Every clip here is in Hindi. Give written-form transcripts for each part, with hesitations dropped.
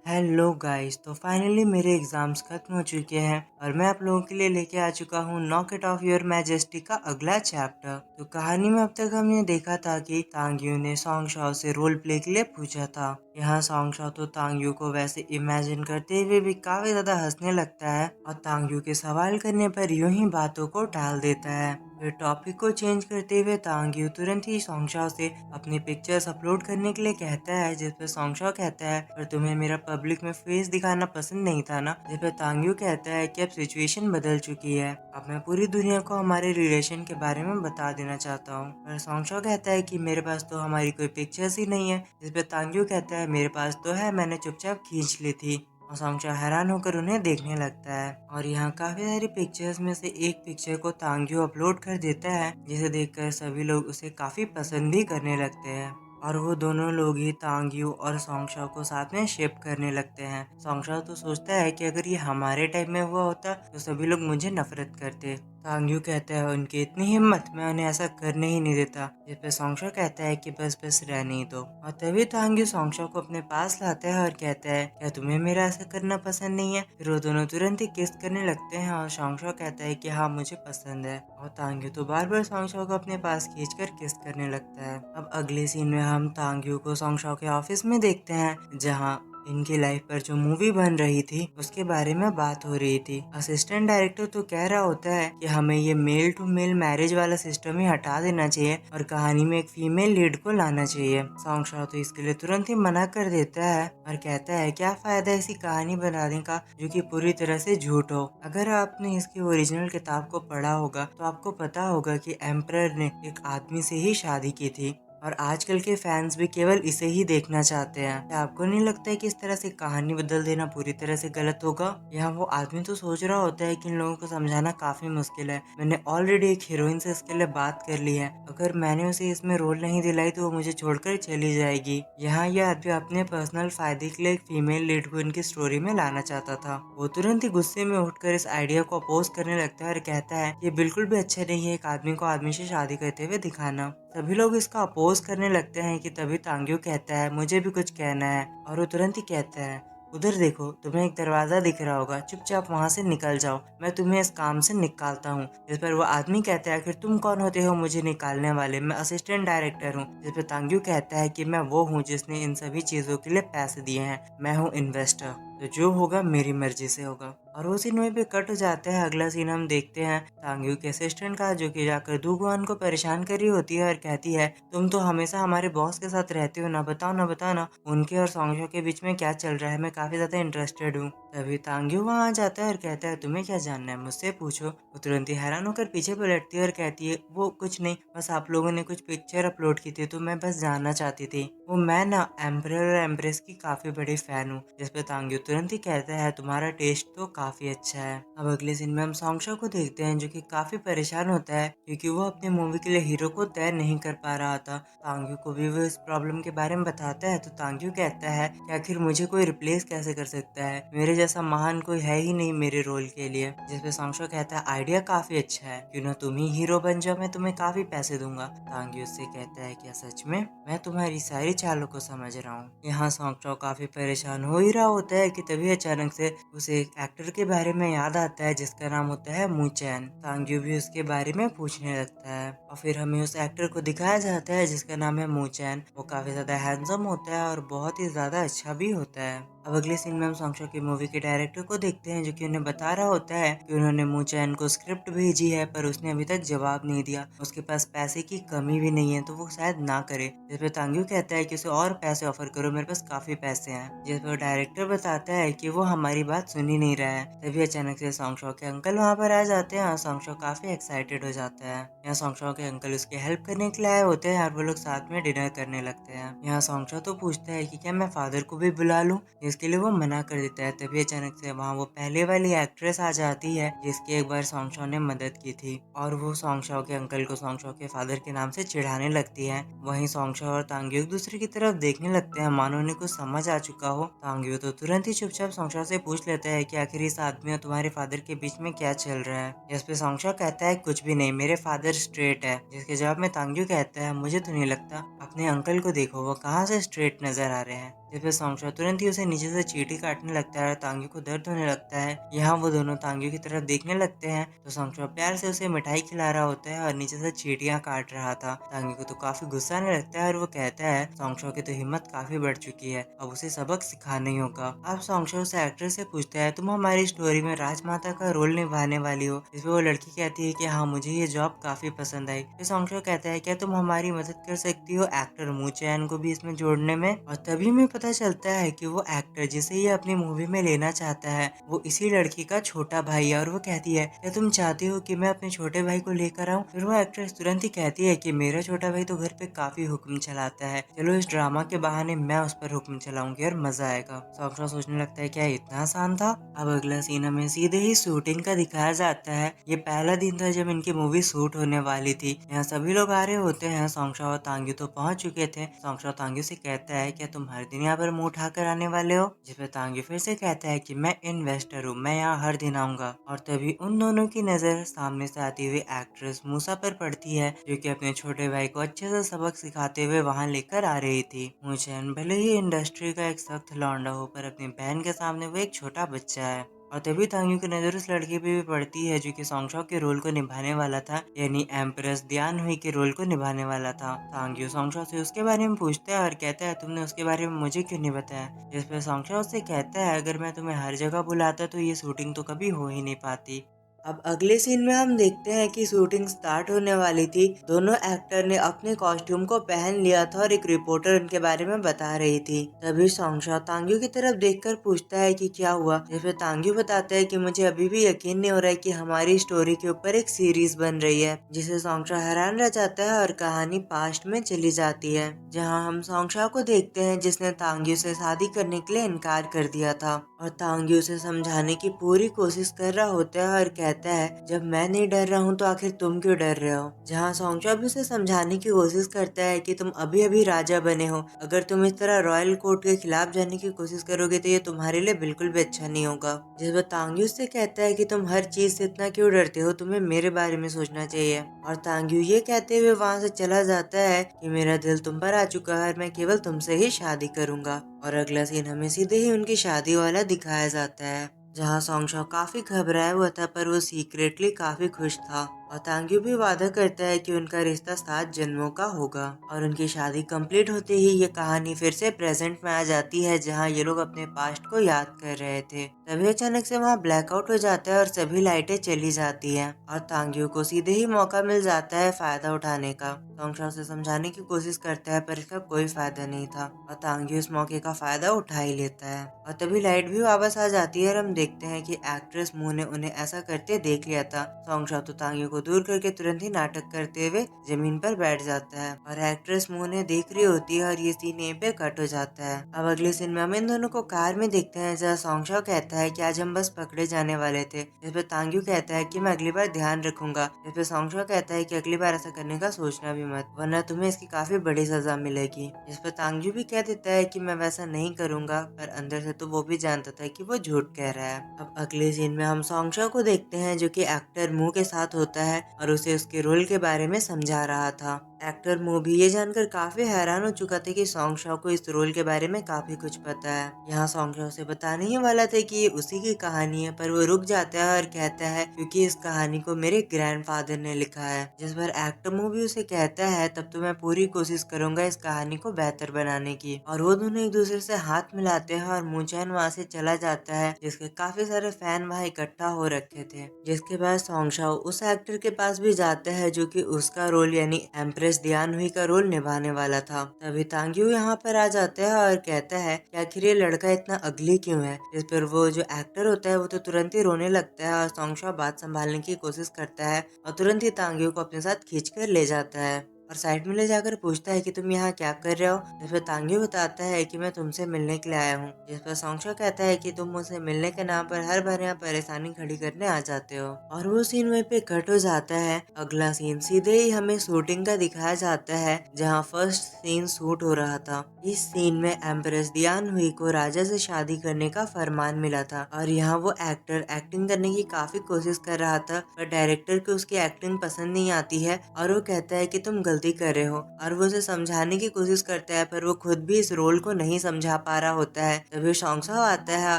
हेलो गाइस, तो फाइनली मेरे एग्जाम्स खत्म हो चुके हैं और मैं आप लोगों के लिए लेके आ चुका हूँ knock it of your majesty का अगला चैप्टर। तो कहानी में अब तक हमने देखा था कि तांग्यू ने सॉन्ग शाओ से रोल प्ले के लिए पूछा था। यहाँ सॉन्ग शाओ तो तांग्यू को वैसे इमेजिन करते हुए भी काफी ज्यादा हंसने लगता है और तांग्यू के सवाल करने पर यूं ही बातों को टाल देता है। फिर टॉपिक को चेंज करते हुए तांग्यू तुरंत ही सॉन्ग शाओ से अपनी पिक्चर्स अपलोड करने के लिए कहता है, जिस पर सॉन्ग शाओ कहता है पर तुम्हें मेरा पब्लिक में फेस दिखाना पसंद नहीं था ना। जिस पर तांग्यू कहता है कि अब सिचुएशन बदल चुकी है, अब मैं पूरी दुनिया को हमारे रिलेशन के बारे में बता देना चाहता हूँ। पर सॉन्ग शाओ कहता है कि मेरे पास तो हमारी कोई पिक्चर्स ही नहीं है। जिस पर तांग्यू कहता है मेरे पास तो है, मैंने चुपचाप खींच ली थी। और सॉन्ग शाओ हैरान होकर उन्हें देखने लगता है और यहाँ काफी सारी पिक्चर्स में से एक पिक्चर को तांग्यू अपलोड कर देता है, जिसे देखकर सभी लोग उसे काफी पसंद भी करने लगते हैं और वो दोनों लोग ही तांग्यू और सॉन्ग शाओ को साथ में शिप करने लगते हैं। सॉन्ग शाओ तो सोचता है कि अगर ये हमारे टाइम में हुआ होता तो सभी लोग मुझे नफरत करते। तांग्यू कहता है उनकी इतनी हिम्मत, मैं उन्हें ऐसा करने ही नहीं देता। जिस पे सॉन्ग शाओ कहता है कि बस बस रहने ही दो। और तभी तांग्यू सॉन्ग शाओ को अपने पास लाता है और कहता है क्या तुम्हें मेरा ऐसा करना पसंद नहीं है। फिर वो दोनों तुरंत ही किस करने लगते हैं और सॉन्ग शाओ कहता है कि हाँ मुझे पसंद है। और तांग्यू तो बार बार सॉन्ग शाओ को अपने पास खींचकर किस करने लगता है। अब अगले सीन में हम तांग्यू को सॉन्ग शाओ के ऑफिस में देखते हैं, जहाँ इनकी लाइफ पर जो मूवी बन रही थी उसके बारे में बात हो रही थी। असिस्टेंट डायरेक्टर तो कह रहा होता है कि हमें ये मेल टू मेल मैरिज वाला सिस्टम ही हटा देना चाहिए और कहानी में एक फीमेल लीड को लाना चाहिए। सॉन्ग शाओ तो इसके लिए तुरंत ही मना कर देता है और कहता है क्या फायदा ऐसी कहानी बनाने का जो कि पूरी तरह से झूठ हो। अगर आपने इसकी ओरिजिनल किताब को पढ़ा होगा तो आपको पता होगा कि एम्परर ने एक आदमी से ही शादी की थी और आजकल के फैंस भी केवल इसे ही देखना चाहते हैं। क्या आपको नहीं लगता है कि इस तरह से कहानी बदल देना पूरी तरह से गलत होगा? यहाँ वो आदमी तो सोच रहा होता है कि इन लोगों को समझाना काफी मुश्किल है, मैंने ऑलरेडी एक हीरोइन से इसके लिए बात कर ली है, अगर मैंने उसे इसमें रोल नहीं दिलाई तो वो मुझे छोड़कर चली जाएगी। यहाँ यह आदमी अपने पर्सनल फायदे के लिए एक फीमेल लीड को इनकी स्टोरी में लाना चाहता था। वो तुरंत ही गुस्से में उठकर इस आइडिया को अपोज करने लगता है और कहता है ये बिल्कुल भी अच्छा नहीं है एक आदमी को आदमी से शादी करते हुए दिखाना। सभी लोग इसका अपोज करने लगते हैं कि तभी तांग्यू कहता है मुझे भी कुछ कहना है और वो तुरंत ही कहता है उधर देखो, तुम्हें एक दरवाजा दिख रहा होगा, चुपचाप वहाँ से निकल जाओ, मैं तुम्हें इस काम से निकालता हूँ। जिस पर वो आदमी कहता है आखिर तुम कौन होते हो मुझे निकालने वाले, मैं असिस्टेंट डायरेक्टर हूँ। जिस पर तांग्यू कहता है कि मैं वो हूँ जिसने इन सभी चीजों के लिए पैसे दिए हैं, मैं हूँ इन्वेस्टर, तो जो होगा मेरी मर्जी से होगा। और वो सीन वहीं पे कट हो जाता है। अगला सीन हम देखते हैं तांग्यू के असिस्टेंट का, जो कि जाकर दुगुआन को परेशान कर रही होती है और कहती है तुम तो हमेशा हमारे बॉस के साथ रहते हो ना, बताओ ना बताओ ना उनके और सॉन्ग के बीच में क्या चल रहा है, मैं काफी ज्यादा इंटरेस्टेड हूँ। तभी तांग्यू वहाँ आ जाता है और कहता है तुम्हें क्या जानना है मुझसे पूछो। वो तुरंत ही हैरान होकर पीछे पलटती है और कहती है वो कुछ नहीं, बस आप लोगों ने कुछ पिक्चर अपलोड की थी तो मैं बस जानना चाहती थी। वो मैं ना एम्परर और एम्प्रेस की काफी बड़ी फैन हूँ। जिस पे तांग्यू तुरंत ही कहता है तुम्हारा टेस्ट तो काफी अच्छा है। अब अगले सीन में हम सॉन्ग शाओ को देखते हैं, जो कि काफी परेशान होता है क्योंकि वो अपने मूवी के लिए हीरो को तय नहीं कर पा रहा था। तांग्यू को भी वो इस प्रॉब्लम के बारे में बताता है तो तांग्यू कहता है कि आखिर मुझे कोई रिप्लेस कैसे कर सकता है, मेरे जैसा महान कोई है ही नहीं मेरे रोल के लिए। जिसपे सॉन्ग शाओ कहता है आइडिया काफी अच्छा है, क्यों ना तुम ही हीरो बन जाओ, मैं तुम्हें काफी पैसे दूंगा। तांग्यू उससे कहता है क्या सच में? मैं तुम्हारी सारी चालों को समझ रहा हूँ। यहाँ सॉन्ग शाओ काफी परेशान हो ही रहा होता है कि तभी अचानक से उसे एक एक्टर के बारे में याद आता है जिसका नाम होता है मू चैन। तांग्यू भी उसके बारे में पूछने लगता है और फिर हमें उस एक्टर को दिखाया जाता है जिसका नाम है मू चैन। वो काफी ज्यादा हैंडसम होता है और बहुत ही ज्यादा अच्छा भी होता है। अब अगले सीन में हम सॉन्ग शाओ की मूवी के डायरेक्टर को देखते हैं, जो कि उन्हें बता रहा होता है कि उन्होंने मू चैन को स्क्रिप्ट भेजी है पर उसने अभी तक जवाब नहीं दिया, उसके पास पैसे की कमी भी नहीं है तो वो शायद ना करे। जिस पे तांग्यू कहता है कि उसे और पैसे ऑफर करो, मेरे पास काफी पैसे हैं। जिस पर डायरेक्टर बताता है कि वो हमारी बात सुन ही नहीं रहा है। तभी अचानक से सॉन्ग शाओ के अंकल वहाँ पर आ जाते हैं और सॉन्ग शाओ काफी एक्साइटेड हो जाता है। यहाँ सॉन्ग शाओ के अंकल उसके हेल्प करने के लिए आए होते हैं और वो लोग साथ में डिनर करने लगते हैं। यहाँ सॉन्ग शाओ तो पूछता है कि क्या मैं फादर को भी बुला लूं, जिसके लिए वो मना कर देता है। तभी अचानक से वहाँ वो पहले वाली एक्ट्रेस आ जाती है जिसकी एक बार सॉन्ग शाओ ने मदद की थी और वो सॉन्ग शाओ के अंकल को सॉन्ग शाओ के फादर के नाम से चिढ़ाने लगती है। वहीं सॉन्ग शाओ और तांग्यू एक दूसरे की तरफ देखने लगते हैं, मानो उन्हें कुछ समझ आ चुका हो। तांग्यू तो तुरंत ही चुपचाप सॉन्ग शाओ से पूछ लेता है कि आखिर इस आदमी और तुम्हारे फादर के बीच में क्या चल रहा है। जिस पे सॉन्ग शाओ कहता है कुछ भी नहीं, मेरे फादर स्ट्रेट है। जिसके जवाब में तांग्यू कहता है मुझे तो नहीं लगता, अपने अंकल को देखो वो कहाँ से स्ट्रेट नजर आ रहे हैं। जिसपे सॉन्गशॉ तुरंत ही उसे नीचे से चींटी काटने लगता है और तांग्यू को दर्द होने लगता है। यहाँ वो दोनों तांग्यू की तरफ देखने लगते हैं तो सॉन्गशॉ प्यार से उसे मिठाई खिला रहा होता है और नीचे से चींटियां काट रहा था। तांग्यू को तो काफी गुस्सा आने लगता है और वो कहता है सॉन्गशॉ की तो हिम्मत काफी बढ़ चुकी है, अब उसे सबक सिखाना ही होगा। अब सॉन्गशॉ उस एक्ट्रेस से पूछता है तुम हमारी स्टोरी में राजमाता का रोल निभाने वाली हो, जिसपे वो लड़की कहती है कि हाँ मुझे ये जॉब काफी पसंद आई। फिर सॉन्गशॉ कहता है क्या तुम हमारी मदद कर सकती हो एक्टर मू चैन को भी इसमें जोड़ने में। और तभी हमें पता चलता है कि वो एक्टर जिसे ये अपनी मूवी में लेना चाहता है वो इसी लड़की का छोटा भाई है। और वो कहती है क्या तुम चाहती हो कि मैं अपने छोटे भाई को लेकर आऊं। फिर वो एक्ट्रेस तुरंत ही कहती है कि मेरा छोटा भाई तो घर पे काफी हुक्म चलाता है, चलो इस ड्रामा के बहाने मैं उस पर हुक्म चलाऊंगी और मजा आएगा। सॉन्गशॉ सोचने लगता है क्या इतना आसान था। अब अगला सीन हमें सीधे ही शूटिंग का दिखाया जाता है। ये पहला दिन था जब इनकी मूवी शूट होने वाली थी। यहाँ सभी लोग आ रहे होते हैं। सॉन्गशॉ और तांग्यू तो पहुंच चुके थे। सॉन्गशॉ तांग्यू से कहता है क्या तुम हर दिन यहाँ पर मुंह उठाकर आने वाले हो, जिसपे तांग्यू फिर से कहता है कि मैं इन्वेस्टर हूँ, मैं यहाँ हर दिन आऊंगा। और तभी उन दोनों की नजर सामने से आती हुई एक्ट्रेस मूसा पर पड़ती है जो कि अपने छोटे भाई को अच्छे से सबक सिखाते हुए वहाँ लेकर आ रही थी। मूचैन भले ही इंडस्ट्री का एक सख्त लौंडा हो पर अपनी बहन के सामने वो एक छोटा बच्चा है। और तभी तांग्यू की नजर उस लड़के पे भी पड़ती है जो कि सॉन्गशॉ के रोल को निभाने वाला था, यानी एम्प्रेस दियान हुई के रोल को निभाने वाला था। तांग्यू सॉन्गशॉ से उसके बारे में पूछता है और कहता है तुमने उसके बारे में मुझे क्यों नहीं बताया। जिस पे सॉन्गशॉ उससे कहता है अगर मैं तुम्हें हर जगह बुलाता तो ये शूटिंग तो कभी हो ही नहीं पाती। अब अगले सीन में हम देखते हैं कि शूटिंग स्टार्ट होने वाली थी। दोनों एक्टर ने अपने कॉस्ट्यूम को पहन लिया था और एक रिपोर्टर उनके बारे में बता रही थी। तभी सॉन्गशॉ तांग्यू की तरफ देखकर पूछता है कि क्या हुआ। जिसपे तांग्यू बताता है कि मुझे अभी भी यकीन नहीं हो रहा है कि हमारी स्टोरी के ऊपर एक सीरीज बन रही है। जिसे सॉन्गशॉ हैरान रह जाता है और कहानी पास्ट में चली जाती है, जहाँ हम सॉन्गशॉ को देखते हैं जिसने तांग्यू से शादी करने के लिए इनकार कर दिया था। और तांग्यू उसे समझाने की पूरी कोशिश कर रहा होता है और कहता है जब मैं नहीं डर रहा हूँ तो आखिर तुम क्यों डर रहे हो। जहाँ सॉन्गशॉ भी उसे समझाने की कोशिश करता है कि तुम अभी अभी राजा बने हो, अगर तुम इस तरह रॉयल कोर्ट के खिलाफ जाने की कोशिश करोगे तो ये तुम्हारे लिए बिल्कुल भी अच्छा नहीं होगा। जिस पर तांग्यू से कहता है कि तुम हर चीज से इतना क्यों डरते हो, तुम्हें मेरे बारे में सोचना चाहिए। और तांग्यू ये कहते हुए वहाँ से चला जाता है कि मेरा दिल तुम पर आ चुका है और मैं केवल तुमसे ही शादी करूंगा। और अगला सीन हमें सीधे ही उनकी शादी वाला दिखाया जाता है, जहाँ सॉन्गशॉ काफी घबराया हुआ था पर वो सीक्रेटली काफी खुश था। और तांग्यू भी वादा करता है कि उनका रिश्ता 7 जन्मों का होगा। और उनकी शादी कंप्लीट होते ही ये कहानी फिर से प्रेजेंट में आ जाती है, जहाँ ये लोग अपने पास्ट को याद कर रहे थे। तभी अचानक से वहाँ ब्लैकआउट हो जाता है और सभी लाइटें चली जाती हैं। और तांग्यू को सीधे ही मौका मिल जाता है फायदा उठाने का। सॉन्गशॉ से समझाने की कोशिश करता है पर इसका कोई फायदा नहीं था और तांग्यू इस मौके का फायदा उठा ही लेता है। और तभी लाइट भी वापस आ जाती है और हम देखते हैं कि एक्ट्रेस मू ने उन्हें ऐसा करते देख लिया था। सॉन्गशॉ तो तांग्यू को दूर करके तुरंत ही नाटक करते हुए जमीन पर बैठ जाता है और एक्ट्रेस मू ने देख रही होती है और ये सीन यहीं पे कट हो जाता है। अब अगले सीन में हम इन दोनों को कार में देखते हैं, जहाँ सॉन्गशॉ कहता है कि आज हम बस पकड़े जाने वाले थे। इस पे तांग्यू कहता है कि मैं अगली बार ध्यान रखूंगा। इस पे सॉन्गशॉ कहता है कि अगली बार ऐसा करने का सोचना भी मत, वरना तुम्हें इसकी काफी बड़ी सजा मिलेगी। इस पे तांग्यू भी कह देता है कि मैं वैसा नहीं करूंगा, पर अंदर से तो वो भी जानता था कि वो झूठ कह रहा है। अब अगले सीन में हम सॉन्गशॉ को देखते हैं जो कि एक्टर मू के साथ होता है और उसे उसके रोल के बारे में समझा रहा था। एक्टर मू भी ये जानकर काफी हैरान हो चुका था कि सॉन्गशॉ को इस रोल के बारे में काफी कुछ पता है। यहाँ सॉन्गशॉ से बताने ही वाला था कि ये उसी की कहानी है, पर वो रुक जाता है और कहता है क्योंकि इस कहानी को मेरे ग्रैंडफादर ने लिखा है। जिस पर एक्टर मू भी उसे कहता है तब तो मैं पूरी कोशिश करूंगा इस कहानी को बेहतर बनाने की। और वो दोनों एक दूसरे से हाथ मिलाते हैं और मूचैन वहाँ से चला जाता है, जिसके काफी सारे फैन वहाँ इकट्ठा हो रखे थे। जिसके बाद सॉन्गशॉ उस एक्टर के पास भी जाता है जो कि उसका रोल यानी एम्प्रेस दियान हुई का रोल निभाने वाला था। तभी तांग्यू यहाँ पर आ जाता है और कहता है कि आखिर ये लड़का इतना अगली क्यों है। जिस पर वो जो एक्टर होता है वो तो तुरंत ही रोने लगता है और सॉन्गशॉ बात संभालने की कोशिश करता है और तुरंत ही तांग्यू को अपने साथ खींच कर ले जाता है और साइड में ले जाकर पूछता है कि तुम यहाँ क्या कर रहे हो। जिस पर तांग्यू बताता है कि मैं तुमसे मिलने के लिए आया हूँ। जिस पर सॉन्गशॉ कहता है कि तुम मुझसे मिलने के नाम पर हर बार यहाँ परेशानी खड़ी करने आ जाते हो। और वो सीन वहीं पे कट हो जाता है। अगला सीन सीधे ही हमें शूटिंग का दिखाया जाता है, जहाँ फर्स्ट सीन शूट हो रहा था। इस सीन में एम्प्रेस दियान हुई को राजा से शादी करने का फरमान मिला था और यहाँ वो एक्टर एक्टिंग करने की काफी कोशिश कर रहा था, पर डायरेक्टर को उसकी एक्टिंग पसंद नहीं आती है और वो कहता है कि तुम गलती कर रहे हो, और वो उसे समझाने की कोशिश करता है पर वो खुद भी इस रोल को नहीं समझा पा रहा होता है। तभी सॉन्गशाओ आता है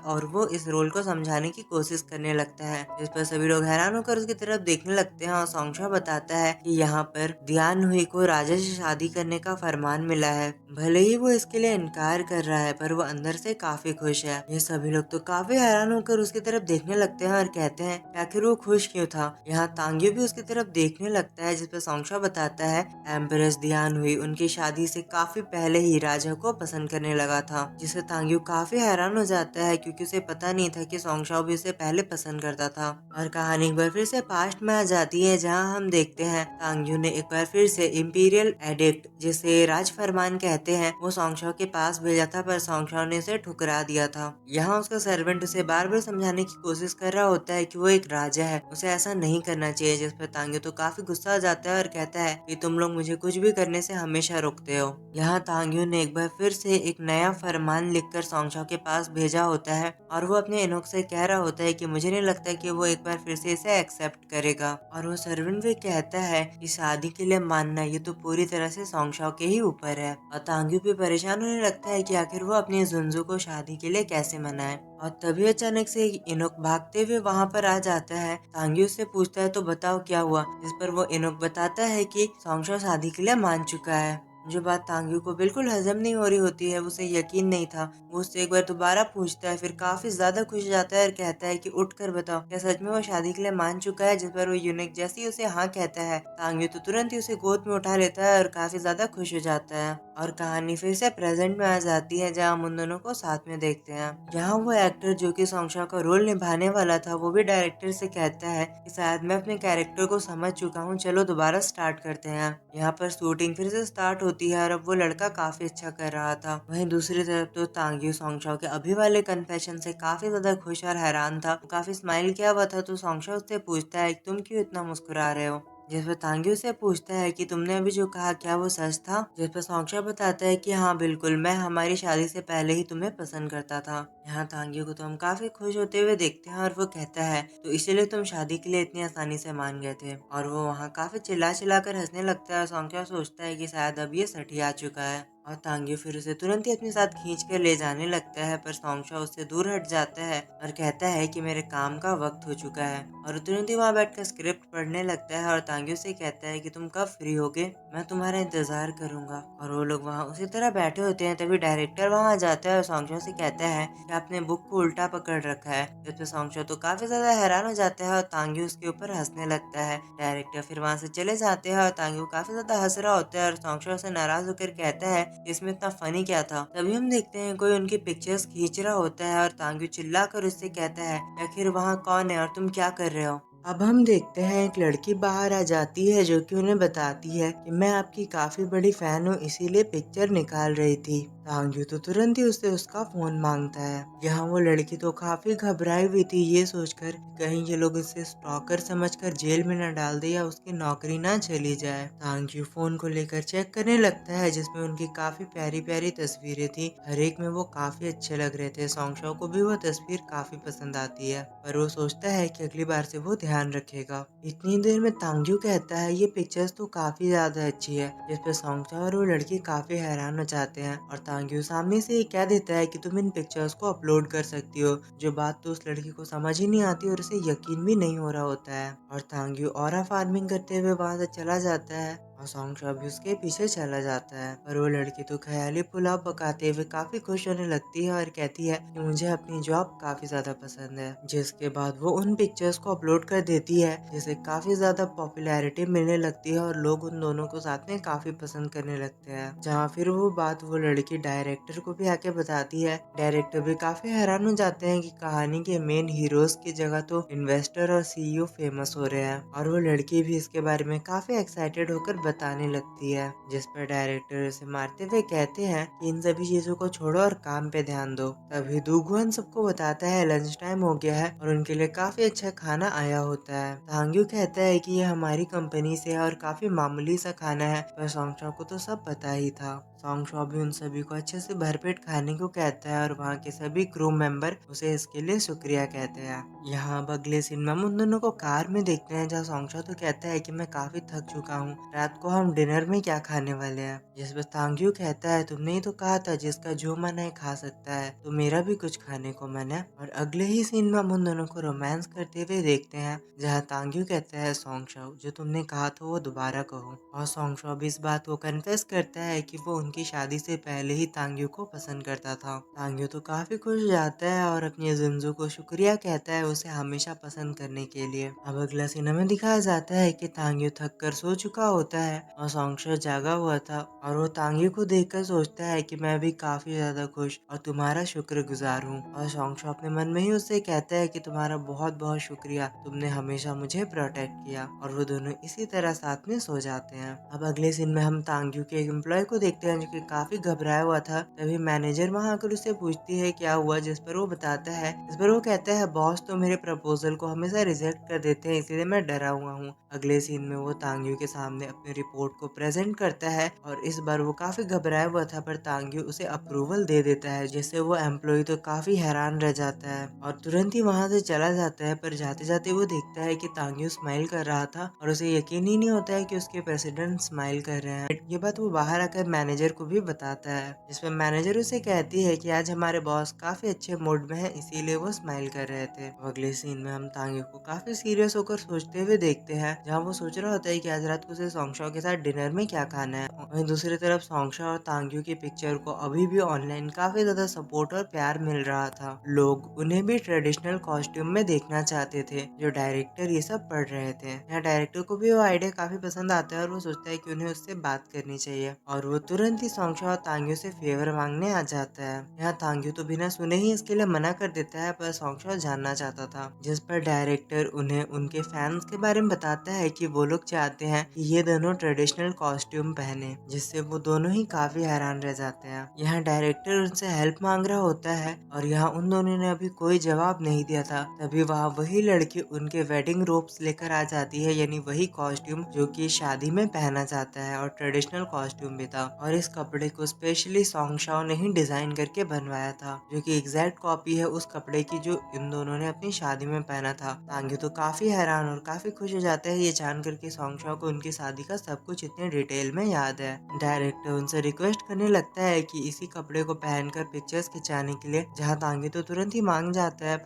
और वो इस रोल को समझाने की कोशिश करने लगता है, जिस पर सभी लोग हैरान होकर उसकी तरफ देखने लगते हैं। और सॉन्गशाओ बताता है कि यहाँ पर दियान हुई को राजा से शादी करने का फरमान मिला है। भले ही वो इसके लिए इनकार कर रहा है पर वो अंदर से काफी खुश है। ये सभी लोग तो काफी हैरान होकर उसकी तरफ देखने लगते हैं और कहते हैं कि आखिर वो खुश क्यों था। यहाँ तांग्यू भी उसकी तरफ देखने लगता है, जिस पर सॉन्गशाओ बताता है एम्प्रेस दियान हुई उनकी शादी से काफी पहले ही राजा को पसंद करने लगा था, जिससे तांग्यू काफी हैरान हो जाता है क्योंकि उसे पता नहीं था कि सॉन्गशाओ भी उसे पहले पसंद करता था। और कहानी एक बार फिर से पास्ट में आ जाती है, जहाँ हम देखते हैं तांग्यू ने एक बार फिर से इम्पीरियल एडिक्ट, जिसे राज फरमान कहते हैं, वो सॉन्गशाओ के पास भेजा था पर सॉन्गशाओ ने इसे ठुकरा दिया था। यहाँ उसका सर्वेंट उसे बार बार समझाने की कोशिश कर रहा होता है कि वो एक राजा है, उसे ऐसा नहीं करना चाहिए, जिस पर तांग्यू तो काफी गुस्सा आ जाता है और कहता है कि तुम लोग मुझे कुछ भी करने से हमेशा रोकते हो। यहाँ तांग्यू ने एक बार फिर से एक नया फरमान लिखकर सॉन्गशाओ के पास भेजा होता है और वो अपने इनोक से कह रहा होता है कि मुझे नहीं लगता कि वो एक बार फिर से इसे एक्सेप्ट करेगा। और वो सर्वेंट भी कहता है कि शादी के लिए मानना ये तो पूरी तरह से सॉन्गशाओ के ही ऊपर है। और तांग्यू भी परेशान होने लगता है कि आखिर वो अपनी जुनजू को शादी के लिए कैसे मनाए। और तभी अचानक से इनोक भागते हुए वहाँ पर आ जाता है। तांग्यू उससे पूछता है तो बताओ क्या हुआ, जिस पर वो इनोक बताता है कि सॉन्गशाओ शादी के लिए मान चुका है। जो बात तांग्यू को बिल्कुल हजम नहीं हो रही होती है, उसे यकीन नहीं था। वो उससे एक बार दोबारा पूछता है, फिर काफी ज्यादा खुश हो जाता है और कहता है कि उठ कर बताओ क्या सच में वो शादी के लिए मान चुका है। जिस पर वो यूनिक जैसे ही उसे हाँ कहता है, तांग्यू तो तुरंत ही उसे गोद में उठा लेता है और काफी ज्यादा खुश हो जाता है। और कहानी फिर से प्रेजेंट में आ जाती है, जहाँ हम उन दोनों को साथ में देखते हैं। जहाँ वो एक्टर जो कि सॉन्गशाओ का रोल निभाने वाला था, वो भी डायरेक्टर से कहता है कि शायद मैं अपने कैरेक्टर को समझ चुका हूँ, चलो दोबारा स्टार्ट करते हैं। यहाँ पर शूटिंग फिर से स्टार्ट होती है और अब वो लड़का काफी अच्छा कर रहा था। वहीं दूसरी तरफ तो तांग्यू सॉन्गशाओ के अभी वाले कन्फेशन से काफी ज्यादा खुश और हैरान था। वो काफी स्माइल किया हुआ था। तो सॉन्गशाओ उससे पूछता है तुम क्यों इतना मुस्कुरा रहे हो, जिस पर तांग्यू से पूछता है कि तुमने अभी जो कहा क्या वो सच था। जिस पर सॉन्गशाओ बताता है कि हाँ बिल्कुल, मैं हमारी शादी से पहले ही तुम्हें पसंद करता था। यहाँ तांग्यू को तो हम काफी खुश होते हुए देखते हैं और वो कहता है तो इसीलिए तुम शादी के लिए इतनी आसानी से मान गए थे। और वो वहाँ काफी चिल्ला चिल्ला कर हंसने लगता है और सॉन्गशाओ सोचता है कि शायद अब ये सठी आ चुका है। और तांग्यू फिर उसे तुरंत ही अपने साथ खींच कर ले जाने लगता है, पर सॉन्गशाओ उससे दूर हट जाता है और कहता है कि मेरे काम का वक्त हो चुका है। और तुरंत ही वहाँ बैठकर स्क्रिप्ट पढ़ने लगता है और तांग्यू से कहता है कि तुम कब फ्री होगे, मैं तुम्हारा इंतजार करूंगा। और वो लोग वहाँ उसी तरह बैठे होते हैं। तभी डायरेक्टर वहाँ जाता है और सॉन्गशाओ से कहता है कि आपने बुक को उल्टा पकड़ रखा है। इस पे सॉन्गशाओ तो काफी ज्यादा हैरान हो जाता है और तांग्यू उसके ऊपर हंसने लगता है। डायरेक्टर फिर वहाँ से चले जाते हैं और तांग्यू काफी ज्यादा हंस रहा होता है और सॉन्गशाओ से नाराज होकर कहता है इसमें इतना फनी क्या था। तभी हम देखते हैं कोई उनकी पिक्चर्स खींच रहा होता है और तांग्यू चिल्ला कर उससे कहता है आखिर वहाँ कौन है और तुम क्या कर रहे हो। अब हम देखते हैं एक लड़की बाहर आ जाती है जो कि उन्हें बताती है कि मैं आपकी काफी बड़ी फैन हूँ, इसीलिए पिक्चर निकाल रही थी। तांग्यू तो तुरंत ही उससे उसका फोन मांगता है। यहाँ वो लड़की तो काफी घबराई हुई थी, ये सोचकर कहीं ये लोग उसे स्टॉकर समझकर जेल में न डाल दे या उसकी नौकरी ना चली जाए। तांग्यू फोन को लेकर चेक करने लगता है, जिसमें उनकी काफी प्यारी प्यारी तस्वीरें थी। हर एक में वो काफी अच्छे लग रहे थे। सॉन्गशाओ को भी वो तस्वीर काफी पसंद आती है, पर वो सोचता है कि अगली बार से वो ध्यान रखेगा। इतनी देर में तांग्यू कहता है ये पिक्चर्स तो काफी ज्यादा अच्छी है, जिस पर सॉन्गशाओ और वो लड़की काफी हैरान हो जाते हैं। और तांग्यू सामने से ही कह देता है कि तुम इन पिक्चर्स को अपलोड कर सकती हो, जो बात तो उस लड़की को समझ ही नहीं आती और उसे यकीन भी नहीं हो रहा होता है। और तांग्यू ऑरा फार्मिंग करते हुए वहां से चला जाता है और सॉन्गशाओ भी उसके पीछे चला जाता है। पर वो लड़की तो ख्याली पुलाव पकाते हुए काफी खुश होने लगती है और कहती है कि मुझे अपनी जॉब काफी ज्यादा पसंद है। जिसके बाद वो उन पिक्चर्स को अपलोड कर देती है, जिसे काफी ज्यादा पॉपुलैरिटी मिलने लगती है और लोग उन दोनों को साथ में काफी पसंद करने लगते हैं। जहाँ फिर वो बात वो लड़की डायरेक्टर को भी आके बताती है। डायरेक्टर भी काफी हैरान हो जाते हैं कि कहानी के मेन हीरोज की जगह तो इन्वेस्टर और सीईओ फेमस हो रहे हैं। और वो लड़की भी इसके बारे में काफी एक्साइटेड होकर बताने लगती है, जिस पर डायरेक्टर उसे मारते हुए कहते हैं कि इन सभी चीजों को छोड़ो और काम पे ध्यान दो। तभी दुगुन सबको बताता है लंच टाइम हो गया है और उनके लिए काफी अच्छा खाना आया होता है। तांग्यू कहता है कि ये हमारी कंपनी से है और काफी मामूली सा खाना है, पर सॉन्गशाओ को तो सब पता ही था। सॉन्ग भी उन सभी को अच्छे से भरपेट खाने को कहता है और वहाँ के सभी क्रू मेंबर उसे इसके लिए शुक्रिया कहते हैं। यहाँ अब अगले सीन में हम उन दोनों को कार में देखते हैं, जहाँ सॉन्ग तो कहता है कि मैं काफी थक चुका हूँ, रात को हम डिनर में क्या खाने वाले हैं। जिस पर तांग्यू कहता है तुमने ही तो कहा था जिसका जो मन है खा सकता है, तो मेरा भी कुछ खाने को मन है। और अगले ही सीन में हम उन दोनों को रोमांस करते हुए देखते हैं, जहाँ तांग्यू कहता है सॉन्ग जो तुमने कहा था वो दोबारा कहो। और सॉन्ग इस बात को कन्फेस करता है कि वो उनकी शादी से पहले ही तांग्यू को पसंद करता था। तांग्यू तो काफी खुश हो जाता है और अपनी जिंजू को शुक्रिया कहता है उसे हमेशा पसंद करने के लिए। अब अगला सीन में दिखाया जाता है कि तांग्यू थक कर सो चुका होता है और सॉन्ग जागा हुआ था और वो तांग्यू को देखकर सोचता है कि मैं भी काफी ज्यादा खुश और तुम्हारा शुक्रगुजार हूँ। और सॉन्ग अपने मन में ही उससे कहता है कि तुम्हारा बहुत बहुत शुक्रिया, तुमने हमेशा मुझे प्रोटेक्ट किया। और वो दोनों इसी तरह साथ में सो जाते हैं। अब अगले सीन में हम तांग्यू के एक एम्प्लॉय को देखते हैं जो कि काफी घबराया हुआ था। तभी मैनेजर वहां आकर उससे पूछती है क्या हुआ, जिस पर वो बताता है, इस पर वो कहता है बॉस तो मेरे प्रपोजल को हमेशा रिजेक्ट कर देते हैं, इसलिए मैं डरा हुआ हूँ। अगले सीन में वो तांग्यू के सामने अपनी रिपोर्ट को प्रेजेंट करता है और इस बार वो काफी घबराया हुआ था, पर तांग्यू उसे अप्रूवल दे देता है, जिससे वो एम्प्लॉय तो काफी हैरान रह जाता है और तुरंत ही वहां से चला जाता है। पर जाते जाते वो देखता है कि तांग्यू स्माइल कर रहा था और उसे यकीन ही नहीं होता है कि उसके प्रेसिडेंट स्माइल कर रहे हैं। ये बात वो बाहर आकर मैनेजर को भी बताता है, जिसमें मैनेजर उसे कहती है कि आज हमारे बॉस काफी अच्छे मूड में हैं, इसीलिए वो स्माइल कर रहे थे। अगले सीन में हम तांग्यू को काफी सीरियस होकर सोचते हुए देखते हैं, जहाँ वो सोच रहा होता है कि आज रात को उसे सॉन्ग के साथ डिनर में क्या खाना है। वहीं दूसरी तरफ सॉन्ग और तांग्यू की पिक्चर को अभी भी ऑनलाइन काफी ज्यादा सपोर्ट और प्यार मिल रहा था। लोग उन्हें भी ट्रेडिशनल कॉस्ट्यूम में देखना चाहते थे। जो डायरेक्टर ये सब पढ़ रहे थे, यहाँ डायरेक्टर को भी वो आइडिया काफी पसंद आता है और वो सोचता है कि उन्हें उससे बात करनी चाहिए और वो तुरंत ही सॉन्ग और तांग्यू से फेवर मांगने आ जाता है। यहाँ तांग्यू तो बिना सुने ही इसके लिए मना कर देता है, पर सॉन्ग जानना चाहता था, जिस पर डायरेक्टर उन्हें उनके फैंस के बारे में बताता है कि वो लोग चाहते हैं कि ये दोनों ट्रेडिशनल कॉस्ट्यूम पहने, जिससे वो दोनों ही काफी हैरान रह जाते हैं। यहाँ डायरेक्टर उनसे हेल्प मांग रहा होता है और यहाँ उन दोनों ने अभी कोई जवाब नहीं दिया था। तभी वहाँ वही लड़की उनके वेडिंग रोब्स लेकर आ जाती है, यानी वही कॉस्ट्यूम जो कि शादी में पहना जाता है और ट्रेडिशनल कॉस्ट्यूम भी था। और इस कपड़े को स्पेशली सॉन्ग शाओ ने ही डिजाइन करके बनवाया था, जो कि एग्जैक्ट कॉपी है उस कपड़े की जो इन दोनों ने अपनी शादी में पहना था। तांग्यू तो काफी हैरान और काफी खुश हो जाता है ये जानकर कि सॉन्ग शाओ को उनकी शादी का सब कुछ इतने डिटेल में याद है। डायरेक्टर उनसे रिक्वेस्ट करने लगता है कि इसी कपड़े को पहनकर पिक्चर्स खिंचाने के लिए, जहाँ तांग्यू तो तुरंत ही मान जाता है,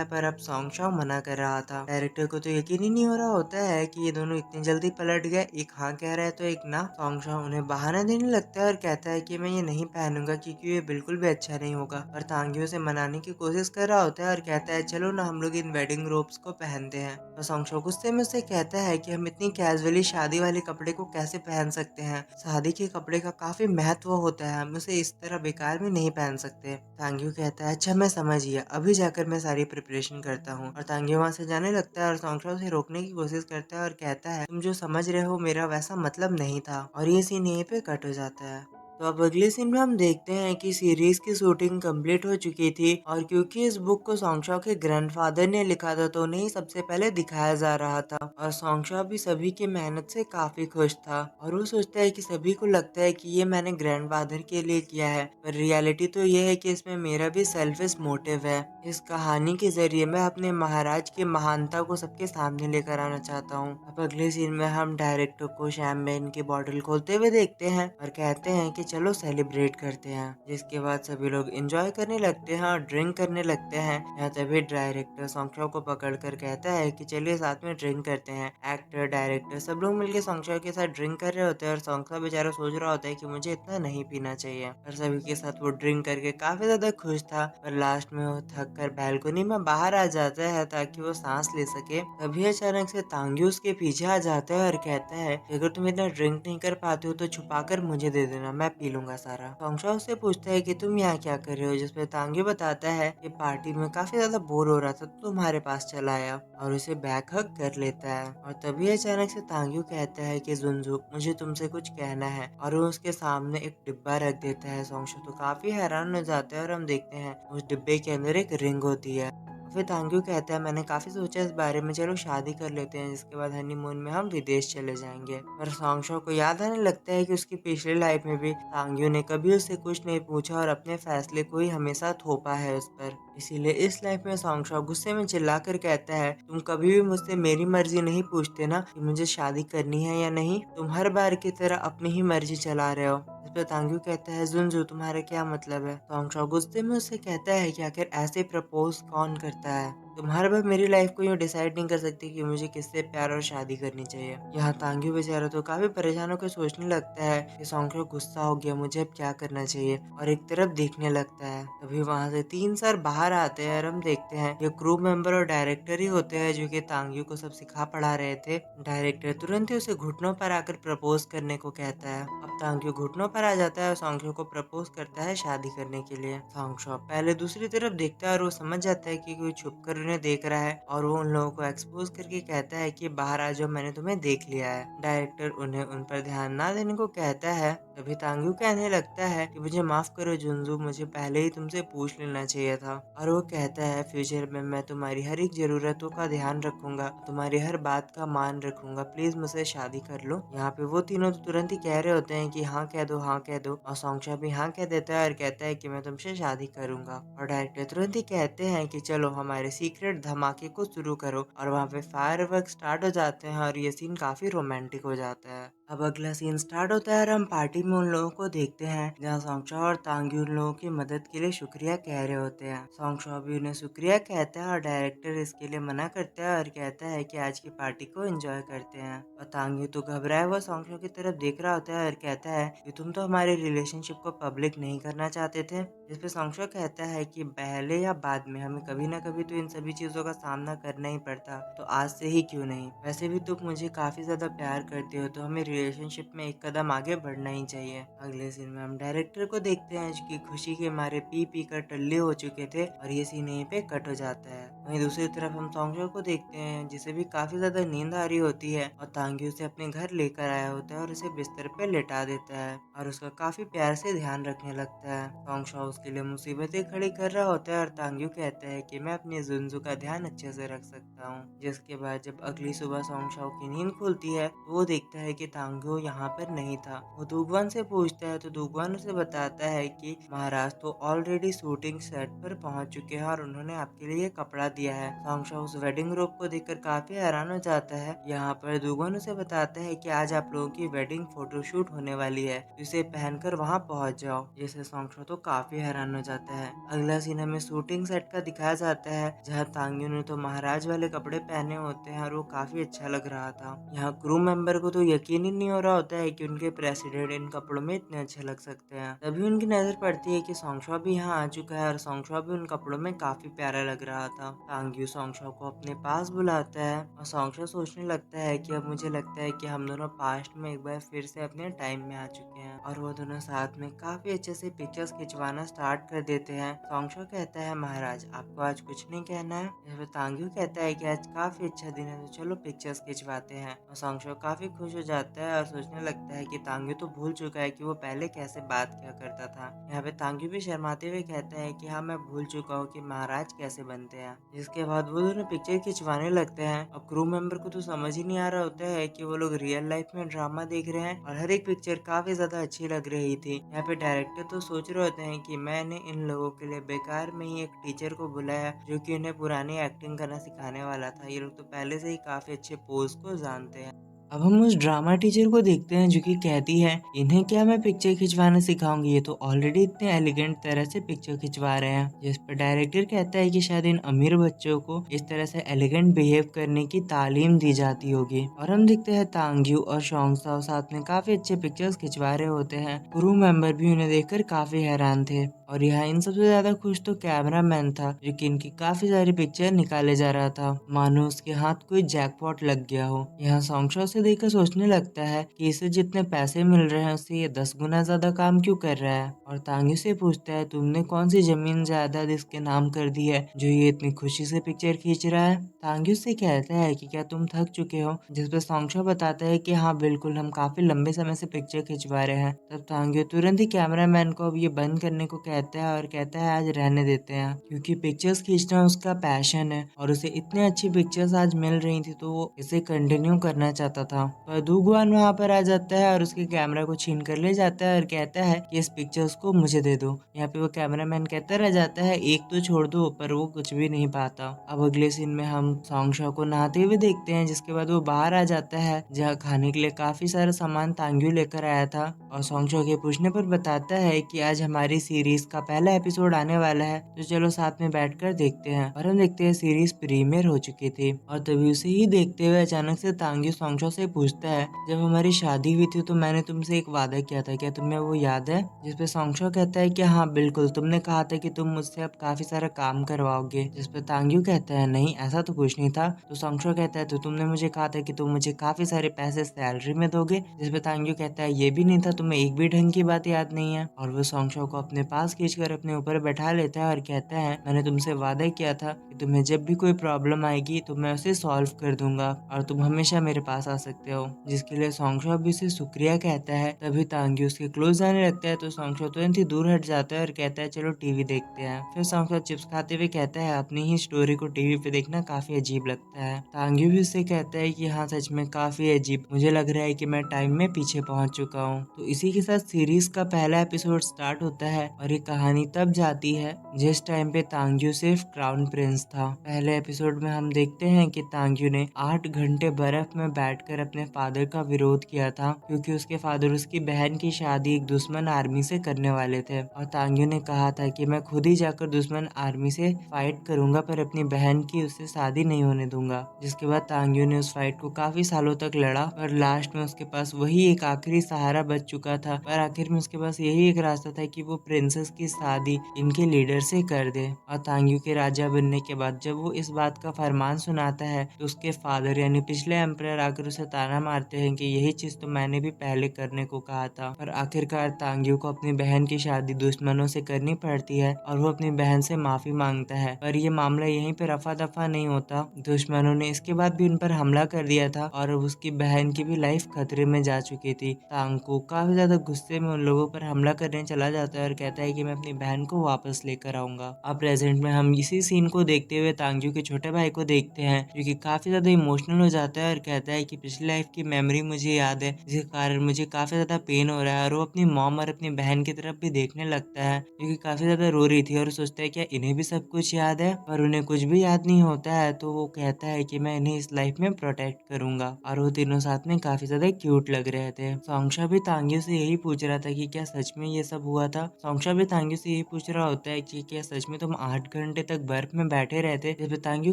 पर अब सॉन्ग शाओ मना कर रहा था। डायरेक्टर को तो यकीन ही नहीं हो रहा होता है कि ये दोनों इतनी जल्दी पलट गए, एक हाँ कह रहा है तो एक ना। सॉन्ग शाओ उन्हें बहाना देने लगता है और कहता है कि मैं ये नहीं पहनूंगा क्योंकि ये बिल्कुल भी अच्छा नहीं होगा। और तांग्यू से मनाने की कोशिश कर रहा होता है और कहता है चलो ना हम लोग इन वेडिंग रोब्स को पहनते हैं। तो सॉन्ग शाओ गुस्से में उससे कहता है कि हम इतनी कैजुअली शादी वाले कपड़े को कैसे पहन सकते हैं, शादी के कपड़े का काफी महत्व होता है, हम उसे इस तरह बेकार में नहीं पहन सकते। तांग्यू कहता है अच्छा मैं समझ गया, अभी जाकर मैं सारी प्रिपरेशन करता हूँ। और तांग्यू वहाँ से जाने लगता है और सॉन्ग शाओ उसे रोकने की कोशिश करता है और कहता है तुम जो समझ रहे हो मेरा वैसा मतलब नहीं था। और ये सीन यहीं पे कट हो जाता है। तो अब अगले सीन में हम देखते हैं कि सीरीज की शूटिंग कंप्लीट हो चुकी थी और क्योंकि इस बुक को सॉन्गशॉ के ग्रैंडफादर ने लिखा था तो उन्हें ही सबसे पहले दिखाया जा रहा था। और सॉन्गशॉ भी सभी की मेहनत से काफी खुश था और वो सोचता है कि सभी को लगता है कि ये मैंने ग्रैंडफादर के लिए किया है, पर रियलिटी तो ये है कि इसमें मेरा भी सेल्फिश मोटिव है। इस कहानी के जरिए मैं अपने महाराज की महानता को सबके सामने लेकर आना चाहता हूँ। अब अगले सीन में हम डायरेक्टर को शैम्पेन की बॉटल खोलते हुए देखते हैं और कहते हैं कि चलो सेलिब्रेट करते हैं, जिसके बाद सभी लोग एंजॉय करने लगते हैं और ड्रिंक करने लगते हैं। यहाँ तभी डायरेक्टर सॉन्गशॉ को पकड़कर कहता है कि चलिए साथ में ड्रिंक करते हैं। एक्टर डायरेक्टर सब लोग मिलकर सॉन्गशॉ के साथ ड्रिंक कर रहे होते हैं और सॉन्गशॉ बेचारा सोच रहा होता है कि मुझे इतना नहीं पीना चाहिए, और सभी के साथ वो ड्रिंक करके काफी ज्यादा खुश था। पर लास्ट में वो थक कर बैल्कनी में बाहर आ जाता है ताकि वो सांस ले सके। तभी अचानक से तांग्यू उसके पीछे आ जाता है और कहता है कि अगर तुम इतना ड्रिंक नहीं कर पाते हो तो छुपा कर मुझे दे देना, मैं पी लूंगा सारा। सॉन्गशॉ उससे पूछता है कि तुम यहाँ क्या कर रहे हो, जिसपे तांग्यू बताता है कि पार्टी में काफी ज्यादा बोर हो रहा था तो तुम्हारे पास चला आया, और उसे बैक हग कर लेता है। और तभी अचानक से तांग्यू कहता है कि जुनजू मुझे तुमसे कुछ कहना है, और वो उसके सामने एक डिब्बा रख देता है। सॉन्गशॉ तो काफी हैरान हो जाता है और हम देखते हैं उस डिब्बे के अंदर एक रिंग होती है। फिर तांग्यू कहता है मैंने काफी सोचा इस बारे में, चलो शादी कर लेते हैं, जिसके बाद हनीमून में हम विदेश चले जाएंगे। पर सॉन्गशॉ को याद आने लगता है कि उसकी पिछली लाइफ में भी तांग्यू ने कभी उससे कुछ नहीं पूछा और अपने फैसले को ही हमेशा थोपा है उस पर। इसीलिए इस लाइफ में सॉन्गशॉ गुस्से में चिल्लाकर कहता है तुम कभी भी मुझसे मेरी मर्जी नहीं पूछते ना कि मुझे शादी करनी है या नहीं, तुम हर बार की तरह अपनी ही मर्जी चला रहे हो। इस पर तांग्यू कहता है जुनजू तुम्हारा क्या मतलब है। सॉन्गशॉ गुस्से में उससे कहता है कि आखिर ऐसे प्रपोज कौन करता है, तुम हर बार मेरी लाइफ को यूँ डिसाइड नहीं कर सकते कि मुझे किससे प्यार और शादी करनी चाहिए। यहाँ तांग्यू बेचारा तो काफी परेशान होकर सोचने लगता है कि सॉन्गशॉ गुस्सा हो गया, मुझे अब क्या करना चाहिए, और एक तरफ देखने लगता है। तभी वहाँ से 3 सर बाहर आते हैं और हम देखते हैं ये क्रू मेंबर और डायरेक्टर ही होते हैं जो कि तांग्यू को सब सिखा पढ़ा रहे थे। डायरेक्टर तुरंत ही उसे घुटनों पर आकर प्रपोज करने को कहता है। अब तांग्यू घुटनों पर आ जाता है और सॉन्गशॉ को प्रपोज करता है शादी करने के लिए। सॉन्गशॉ पहले दूसरी तरफ देखता है और वो समझ जाता है कि कोई छुप कर उन्हें देख रहा है, और वो उन लोगों को एक्सपोज करके कहता है कि बाहर आ जाओ, मैंने तुम्हें देख लिया है। डायरेक्टर उन्हें उन पर ध्यान ना देने को कहता है। तभी तांग्यू कहने लगता है कि मुझे माफ करो जुनजू, मुझे पहले ही तुमसे पूछ लेना चाहिए था। और वो कहता है फ्यूचर में मैं तुम्हारी हर एक जरूरतों का ध्यान रखूंगा, तुम्हारी हर बात का मान रखूंगा, प्लीज मुझसे शादी कर लो। यहाँ पे वो तीनों तो तुरंत ही कह रहे होते हैं कि हाँ कह दो, हाँ कह दो, और सॉन्गशॉ भी हाँ कह देता है और कहता है कि मैं तुमसे शादी करूंगा। और डायरेक्टर तुरंत ही कहते हैं कि चलो हमारे सीक्रेट धमाके को शुरू करो, और वहाँ पे फायरवर्क स्टार्ट हो जाते हैं और ये सीन काफी रोमांटिक हो जाता है। अब अगला सीन स्टार्ट होता है और हम पार्टी में उन लोगों को देखते हैं जहाँ सॉन्गशॉ और तांग्यू उन लोगों की मदद के लिए शुक्रिया कह रहे होते हैं। सॉन्गशॉ भी उन्हें शुक्रिया कहता है और डायरेक्टर इसके लिए मना करता है और कहता है कि आज की पार्टी को एंजॉय करते हैं। और तांग्यू तो घबराया हुआ सॉन्गशॉ की तरफ देख रहा होता है और कहता है कि तुम तो हमारे रिलेशनशिप को पब्लिक नहीं करना चाहते थे। जिस पे सॉन्गशॉ कहता है कि पहले या बाद में हमें कभी ना कभी तो इन सभी चीजों का सामना करना ही पड़ता, तो आज से ही क्यों नहीं। वैसे भी तुम मुझे काफी ज्यादा प्यार करते हो, तो हमें रिलेशनशिप में एक कदम आगे बढ़ना ही चाहिए। अगले सीन में हम डायरेक्टर को देखते हैं जो कि खुशी के मारे पी पी कर टल्ले हो चुके थे, और ये सीन यहीं पे कट हो जाता है। वहीं दूसरी तरफ हम सॉन्गशॉ को देखते हैं जिसे भी काफी ज्यादा नींद आ रही होती है, और तांग्यू उसे अपने घर लेकर आया होता है और उसे बिस्तर पे लेटा देता है और उसका काफी प्यार से ध्यान रखने लगता है। सॉन्गशॉ उसके लिए मुसीबतें खड़ी कर रहा होता है और तांग्यू कहता है कि मैं अपनी जुनजू का ध्यान अच्छे से रख सकता हूँ। जिसके बाद जब अगली सुबह सॉन्गशॉ की नींद खुलती है तो वो देखता है कि तांग्यू यहाँ पर नहीं था। वो दुगवान से पूछता है तो दुगवान उसे बताता है कि महाराज तो ऑलरेडी शूटिंग सेट पर पहुंच चुके हैं और उन्होंने आपके लिए कपड़ा दिया है। सॉन्गशॉ उस वेडिंग रोब को देखकर काफी हैरान हो जाता है। यहाँ पर दुगवान उसे बताता है कि आज आप लोगों की वेडिंग फोटोशूट होने वाली है, तो इसे पहनकर वहाँ पहुँच जाओ। जिससे सॉन्गशॉ तो काफी हैरान हो जाता है। अगला सीन हमें शूटिंग सेट का दिखाया जाता है जहाँ तांग्यू ने तो महाराज वाले कपड़े पहने होते हैं और वो काफी अच्छा लग रहा था। यहाँ क्रू मेंबर को तो यकीन ही नहीं हो रहा होता है कि उनके प्रेसिडेंट इन कपड़ों में इतने अच्छे लग सकते हैं। तभी उनकी नजर पड़ती है कि सॉन्गशॉ भी यहाँ आ चुका है और सॉन्गशॉ भी उन कपड़ों में काफी प्यारा लग रहा था। तांग्यू सॉन्गशॉ को अपने पास बुलाता है और सॉन्गशॉ सोचने लगता है कि अब मुझे लगता है कि हम दोनों पास्ट में एक बार फिर से अपने टाइम में आ चुके हैं, और वो दोनों साथ में काफी अच्छे से पिक्चर्स खिंचवाना स्टार्ट कर देते हैं। सॉन्गशॉ कहता है महाराज आपको आज कुछ नहीं कहना है। इस पर तांग्यू कहता है कि आज काफी अच्छा दिन है, तो चलो पिक्चर्स खिंचवाते हैं। और सॉन्गशॉ काफी खुश हो जाता है और सोचने लगता है कि तांग्यू तो भूल चुका है कि वो पहले कैसे बात किया करता था। यहाँ पे तांग्यू भी शर्माते हुए कहता है कि हाँ मैं भूल चुका हूँ कि महाराज कैसे बनते हैं। जिसके बाद वो दोनों पिक्चर खिंचवाने लगते हैं और क्रू मेंबर को तो समझ ही नहीं आ रहा होता है कि वो लोग रियल लाइफ में ड्रामा देख रहे हैं, और हर एक पिक्चर काफी ज्यादा अच्छी लग रही थी। यहाँ पे डायरेक्टर तो सोच रहे होते हैं कि मैंने इन लोगों के लिए बेकार में ही एक टीचर को बुलाया जो कि उन्हें पुरानी एक्टिंग करना सिखाने वाला था। ये लोग तो पहले से ही काफी अच्छे पोज को जानते हैं। अब हम उस ड्रामा टीचर को देखते हैं जो कि कहती है इन्हें क्या मैं पिक्चर खिंचवाना सिखाऊंगी, ये तो ऑलरेडी इतने एलिगेंट तरह से पिक्चर खिंचवा रहे हैं। जिस पर डायरेक्टर कहता है कि शायद इन अमीर बच्चों को इस तरह से एलिगेंट बिहेव करने की तालीम दी जाती होगी। और हम देखते हैं तांग्यू और शोंगसाओ साथ में काफी अच्छे पिक्चर्स खिंचवा रहे होते हैं। क्रू मेंबर भी उन्हें देखकर काफी हैरान थे, और यहाँ इन सबसे ज्यादा खुश तो कैमरा मैन था जो कि इनकी काफी सारी पिक्चर निकाले जा रहा था, मानो उसके हाथ कोई जैकपॉट लग गया हो। यहाँ सॉन्गशॉ से उसे देखकर सोचने लगता है कि इसे जितने पैसे मिल रहे हैं उससे ये 10 गुना ज्यादा काम क्यों कर रहा है। और तांग्यू से पूछता है तुमने कौन सी जमीन जायदाद इसके नाम कर दी है जो ये इतनी खुशी से पिक्चर खींच रहा है। तांग्यू से कहता है कि क्या तुम थक चुके हो, जिस पर सोंगशो बताता है कि हाँ बिल्कुल, हम काफी लंबे समय से पिक्चर खिंचवा रहे हैं। तब तांग्यू तुरंत ही कैमरामैन को अब ये बंद करने को कहता है और कहता है आज रहने देते हैं, क्योंकि पिक्चर्स खींचना उसका पैशन है और उसे इतनी अच्छी पिक्चर्स आज मिल रही थी तो वो इसे कंटिन्यू करना चाहता था। पर दुगुआन वहां पर आ जाता है और उसके कैमरा को छीन कर ले जाता है और कहता है कि इस पिक्चर्स को मुझे दे दो। यहाँ पे वो कैमरामैन कहता रह जाता है एक तो छोड़ दो, पर वो कुछ भी नहीं पाता। अब अगले सीन में हम सोंगशो को नहाते हुए देखते हैं, जिसके बाद वो बाहर आ जाता है जहाँ खाने के लिए काफी सारा सामान तांग्यू लेकर आया था और सोंगशो के पूछने पर बताता है कि आज हमारी सीरीज का पहला एपिसोड आने वाला है तो चलो साथ में बैठकर देखते हैं। और हम देखते हैं सीरीज प्रीमियर हो चुकी थी और तभी उसे ही देखते हुए अचानक से तांग्यू सोंगशो से पूछता है जब हमारी शादी हुई थी तो मैंने तुमसे एक वादा किया था, क्या तुम्हें वो याद है। जिसपे सोंगशो कहता है कि हाँ बिल्कुल, तुमने कहा था कि तुम मुझसे अब काफी सारा काम करवाओगे। जिसपे तांग्यू कहता है नहीं ऐसा तो कुछ नहीं था। तो सोंगशो कहता है तो तुमने मुझे कहा था कि तुम मुझे काफी सारे पैसे सैलरी में दोगे। जिसपे तांग्यू कहता है ये भी नहीं था, तुम्हें एक भी ढंग की बात याद नहीं है। और वो सोंगशो को अपने पास खींचकर अपने ऊपर बैठा लेता है और कहता है मैंने तुमसे वादा किया था कि तुम्हें जब भी कोई प्रॉब्लम आएगी तो मैं उसे सॉल्व कर दूंगा और तुम हमेशा मेरे पास आ सकते हो। जिसके लिए सोंगशो भी उसे शुक्रिया कहता है। तभी तांग्यू उसके क्लोज जाने लगता है तो सोंगशो तुरंत ही दूर हट जाता है और कहता है चलो टीवी देखते हैं। फिर सोंगशो चिप्स खाते हुए कहता है अपनी ही स्टोरी को टीवी पे देखना काफी अजीब लगता है। तांग्यू भी उससे कहता है कि हाँ सच में काफी अजीब, मुझे लग रहा है कि मैं टाइम में पीछे पहुंच चुका हूँ। तो इसी के साथ सीरीज का पहला एपिसोड स्टार्ट होता है और ये कहानी तब जाती है जिस टाइम पे तांग्यू सिर्फ क्राउन प्रिंस था। पहले एपिसोड में हम देखते हैं कि तांग्यू ने 8 घंटे बर्फ में बैठकर अपने फादर का विरोध किया था, क्योंकि उसके फादर उसकी बहन की शादी एक दुश्मन आर्मी से करने वाले थे और तांग्यू ने कहा था कि मैं खुद ही जाकर दुश्मन आर्मी से फाइट करूंगा पर अपनी बहन की उससे शादी नहीं होने दूंगा। जिसके बाद तांग्यू ने उस फाइट को काफी सालों तक लड़ा और लास्ट में उसके पास वही एक आखिरी सहारा बच चुका था। पर आखिर में उसके पास यही एक रास्ता था कि वो प्रिंसेस की शादी इनके लीडर से कर दे। और तांग्यू के राजा बनने के बाद जब वो इस बात का फरमान सुनाता है तो उसके फादर यानी पिछले एम्परर आकर उसे ताना मारते हैं कि यही चीज तो मैंने भी पहले करने को कहा था। पर आखिरकार तांग्यू को अपनी बहन की शादी दुश्मनों से करनी पड़ती है और वो अपनी बहन से माफी मांगता है। पर ये मामला यहीं पे रफा दफा नहीं होता, दुश्मनों ने इसके बाद भी उन पर हमला कर दिया था और उसकी बहन की भी लाइफ खतरे में जा चुकी थी। तांगू काफी ज्यादा गुस्से में उन लोगों पर हमला करने चला जाता है और कहता है कि मैं अपनी बहन को वापस लेकर आऊंगा। अब प्रेजेंट में हम इसी सीन को देखते हुए तांग्यू के छोटे भाई को देखते हैं जो कि काफी ज्यादा इमोशनल हो जाता है और कहता है कि पिछली लाइफ की मेमोरी मुझे याद है जिसके कारण मुझे काफी ज्यादा पेन हो रहा है। और वो अपनी मॉम और अपनी बहन की तरफ भी देखने लगता है जो कि काफी ज्यादा रो रही थी और सोचता है क्या इन्हें भी सब कुछ याद है, पर उन्हें कुछ भी याद नहीं होता है। तो वो कहता है कि मैं इन्हें इस लाइफ में प्रोटेक्ट करूंगा और वो तीनों साथ में काफी ज्यादा क्यूट लग रहे थे। सोंगशा भी तांग्यू से यही पूछ रहा था कि क्या सच में ये सब हुआ था। सोंगशा भी तांग्यू से यही पूछ रहा होता है कि क्या सच में तुम 8 घंटे तक बर्फ में बैठे रहते। जिस पे तांग्यू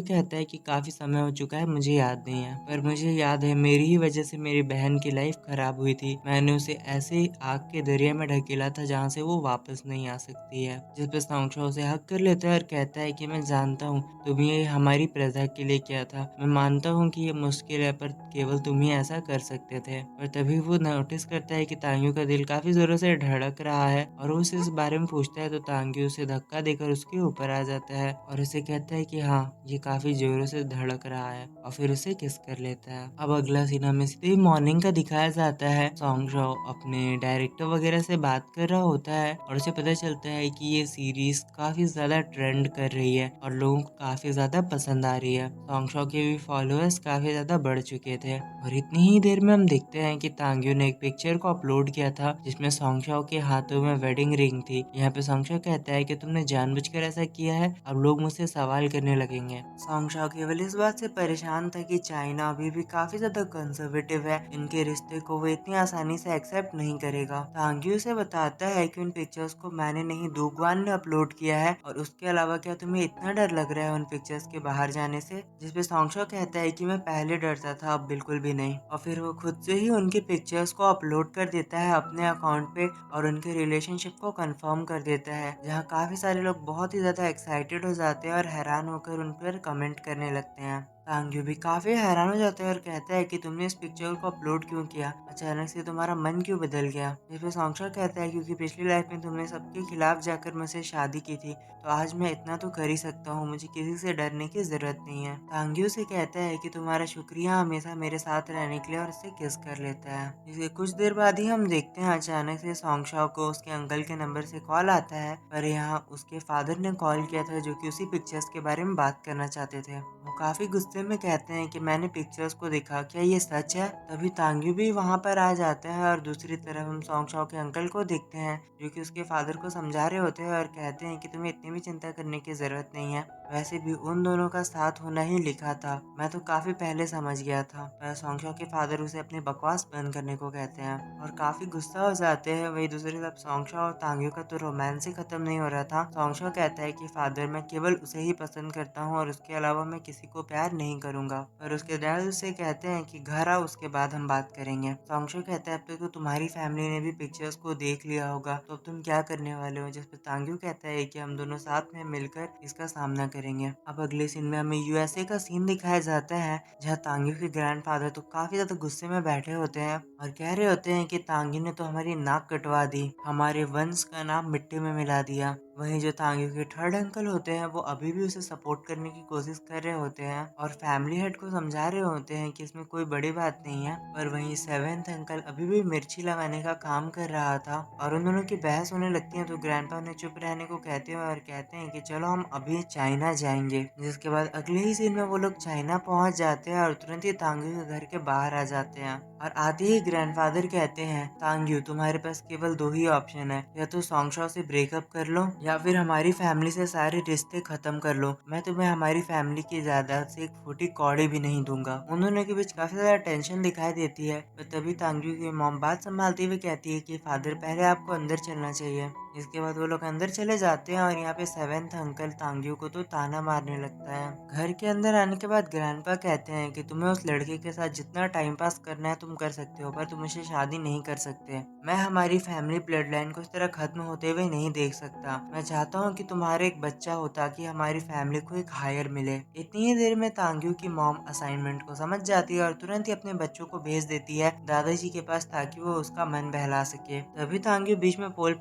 कहता है कि काफी समय हो चुका है, मुझे याद नहीं है, पर मुझे याद है मेरी ही वजह से मेरी बहन की लाइफ खराब हुई थी। मैंने उसे ऐसे आग के दरिया में ढकेला था जहाँ से वो वापस नहीं आ सकती है। जिस पे सोंगशा उसे हक कर लेता है और कहता है कि मैं जानता हूँ तुम ये हमारी प्रजा के लिए किया था, मैं मानता हूँ कि ये मुश्किल है पर केवल तुम ही ऐसा कर सकते थे। पर तभी वो नोटिस करता है कि तांग्यू का दिल काफी जोरों से धड़क रहा है और वो उसे इस बारे में पूछता है तो तांग्यू उसे धक्का देकर उसके ऊपर आ जाता है और उसे कहता है कि हाँ ये काफी जोरों से धड़क रहा है और फिर उसे किस कर लेता है। अब अगला सीन हमें सीधे मॉर्निंग का दिखाया जाता है। सोंगशा अपने डायरेक्टर वगैरह से बात कर रहा होता है और उसे पता चलता है कि ये सीरीज काफी ज्यादा ट्रेंड कर रही है और लोगों को काफी ज्यादा पसंद आ रही है। सोंगशा के भी फॉलोअर्स काफी ज्यादा बढ़ चुके थे और इतनी ही देर में हम देखते हैं कि तांग्यू ने एक पिक्चर को अपलोड किया था जिसमें सोंगशा के हाथों में वेडिंग रिंग थी। यहाँ पे सोंगशा कहता है कि तुमने जानबूझकर ऐसा किया है, अब लोग मुझसे सवाल करने लगेंगे। सोंगशा केवल इस बात से परेशान था कि चाइना अभी भी काफी ज्यादा कंजर्वेटिव है, इनके रिश्ते को वो इतनी आसानी से एक्सेप्ट नहीं करेगा। तांग्यू से बताता है कि उन पिक्चर्स को मैंने नहीं दुगवान ने अपलोड किया है और उसके अलावा क्या तुम्हें इतना डर लग रहा है उन पिक्चर्स के बाहर जाने से। जिसपे सोंगशा कहता है कि मैं पहले डरता था, अब बिल्कुल भी नहीं। और फिर वो खुद से ही उनकी पिक्चर्स को अपलोड कर देता है अपने अकाउंट पे और उनके रिलेशनशिप को कंफर्म कर देता है, जहाँ काफी सारे लोग बहुत ही ज्यादा एक्साइटेड हो जाते हैं और हैरान होकर उन पर कमेंट करने लगते हैं। तांग्यू भी काफी हैरान हो जाता है और कहता है कि तुमने इस पिक्चर को अपलोड क्यों किया, अचानक से तुम्हारा मन क्यों बदल गया। इस पे सॉन्गशॉ कहता है क्योंकि पिछली लाइफ में तुमने सबके खिलाफ जाकर मुझसे शादी की थी, तो आज मैं इतना तो कर ही सकता हूँ, मुझे किसी से डरने की जरूरत नहीं है। तांग्यू से कहता है कि तुम्हारा शुक्रिया हमेशा मेरे साथ रहने के लिए, और उससे किस कर लेता है। इसके कुछ देर बाद ही हम देखते हैं अचानक से सॉन्गशॉ को उसके अंकल के नंबर से कॉल आता है, पर यहाँ उसके फादर ने कॉल किया था जो कि उसी पिक्चर्स के बारे में बात करना चाहते थे। वो काफी गुस्से में कहते हैं कि मैंने पिक्चर्स को देखा, क्या ये सच है। तभी तांग्यू भी वहां पर आ जाता है और दूसरी तरफ हम सॉन्गशॉ के अंकल को देखते हैं जो कि उसके फादर को समझा रहे होते हैं और कहते हैं कि तुम्हें इतनी भी चिंता करने की जरूरत नहीं है, वैसे भी उन दोनों का साथ होना ही लिखा था, मैं तो काफी पहले समझ गया था। पर सॉन्गशॉ के फादर उसे अपनी बकवास बंद करने को कहते हैं और काफी गुस्सा हो जाते हैं। वही दूसरी तरफ सॉन्गशॉ और तांग्यू का तो रोमांस ही खत्म नहीं हो रहा था। सॉन्गशॉ कहता है कि फादर मैं केवल उसे ही पसंद करता हूँ और उसके अलावा मैं किसी को प्यार नहीं करूंगा। पर उसके डैड उसे कहते हैं कि घर आओ, उसके बाद हम बात करेंगे। सॉन्गशॉ कहता है अब तक तो तुम्हारी फैमिली ने भी पिक्चर्स को देख लिया होगा, तो अब तुम क्या करने वाले हो। जिस पर तांग्यू कहता है कि हम दोनों साथ में मिलकर इसका सामना करेंगे। अब अगले सीन में हमें यूएसए का सीन दिखाया जाता है जहाँ तांग्यू के ग्रैंडफादर तो काफी ज्यादा गुस्से में बैठे होते हैं और कह रहे होते हैं कि तांग्यू ने तो हमारी नाक कटवा दी, हमारे वंश का नाम मिट्टी में मिला दिया। वहीं जो तांग्यू के थर्ड अंकल होते हैं वो अभी भी उसे सपोर्ट करने की कोशिश कर रहे होते हैं और फैमिली हेड को समझा रहे होते हैं कि इसमें कोई बड़ी बात नहीं है। पर वहीं सेवेंथ अंकल अभी भी मिर्ची लगाने का काम कर रहा था और उन दोनों की बहस होने लगती है, तो ग्रैंडपा उन्हें चुप रहने को कहते हैं और कहते हैं कि चलो हम अभी चाइना जाएंगे। जिसके बाद अगले ही सीन में वो लोग चाइना पहुंच जाते हैं और तुरंत ही तांग्यू के घर के बाहर आ जाते हैं और आते ही ग्रैंडफादर कहते हैं तांग्यू तुम्हारे पास केवल दो ही ऑप्शन है, या तो सॉन्गशॉ से ब्रेकअप कर लो या फिर हमारी फैमिली से सारे रिश्ते खत्म कर लो। मैं तुम्हें हमारी फैमिली की जायदाद से एक फूटी कौड़ी भी नहीं दूंगा। उन दोनों के बीच काफी ज्यादा टेंशन दिखाई देती है। पर तभी तांग्यू की मॉम बात संभालते हुए कहती है कि फादर पहले आपको अंदर चलना चाहिए। इसके बाद वो लोग अंदर चले जाते हैं और यहाँ पे सेवेंथ अंकल तांग्यू को तो ताना मारने लगता है। घर के अंदर आने के बाद ग्रैंडपा कहते हैं कि तुम्हें उस लड़के के साथ जितना टाइम पास करना है तुम कर सकते हो, पर तुम उससे शादी नहीं कर सकते। मैं हमारी फैमिली ब्लड लाइन को इस तरह खत्म होते हुए नहीं देख सकता। मैं चाहता हूँ कि तुम्हारे एक बच्चा हो ताकि हमारी फैमिली को एक हायर मिले। इतनी ही देर में तांग्यू की मॉम असाइनमेंट को समझ जाती है और तुरंत ही अपने बच्चों को भेज देती है दादाजी के पास ताकि वो उसका मन बहला सके। तभी तांग्यू बीच में बोल